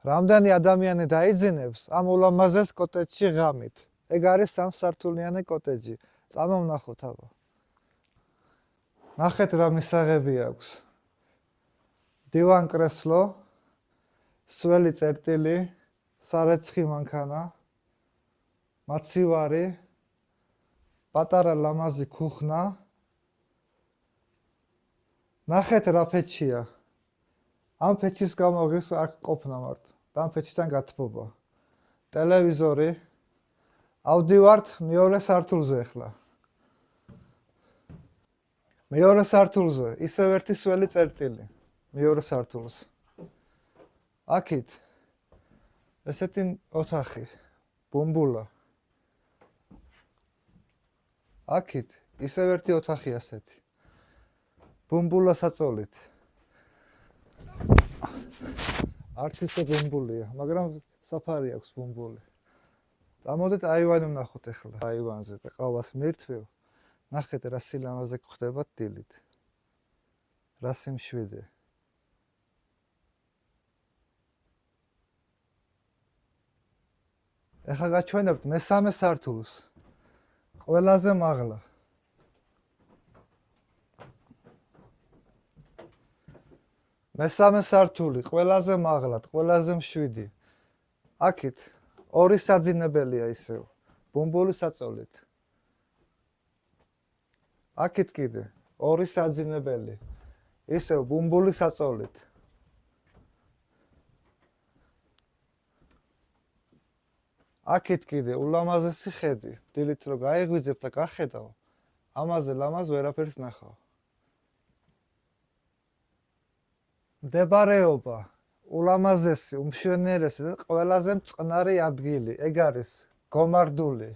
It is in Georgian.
რამდენი ადამიანი დაიძინებს ამ ულამაზეს კოტეჯში ღამით. ეგ არის 3 სართულიანი კოტეჯი. წამოვნახოთ აბა. ნახეთ რა მისაღები აქვს. დივან კრესლო, სველი წერტილი, სარეცხი მანქანა, მაცივარი, პატარა ლამაზი ქუხნა. ნახეთ რა ფეჩია. ამ ფეჩის გამოღის არ ყოფნა მარტო. ამ ფეჩიდან გათბობა. ტელევიზორი. ავდივართ მეორე სართულზე ახლა. მეორე სართულზე ისევ ერთი სველი წერტილი. მეორე სართულს. აქეთ ესეთი ოთახი. ბუმბულა. აქეთ ისევ ერთი ოთახი ასეთი. ბუმბულა საწოლით. არც ისე ბუმბულია, მაგრამ საფარი აქვს ბუმბული. წამოდეთ აივანი ვნახოთ ახლა. აივანზე და ყავას მირთვევ. ნახეთ რა სილამაზე გვხდება დილით. რა სიმშვიდე. ახლა გაჩვენებთ მესამე სართულს. ყველაზე მაღლა. მესამე სართული, ყველაზე მაღლად, ყველაზე მშვიდი. აქეთ ორი საძინებელია ისევ, ბუმბული საწოლით. აქეთ კიდე ორი საძინებელი, ისევ ბუმბული საწოლით. აქეთ კიდე ულამაზესი ხედი, დილით რო გაიღვიძებ და გახედავ, ამაზე ლამაზ ვერაფერს ნახავ. მდებარეობა, ულამაზესი, უმშვენიერესი და ყველაზე მწყნარი ადგილი, ეგ არის გომარდული.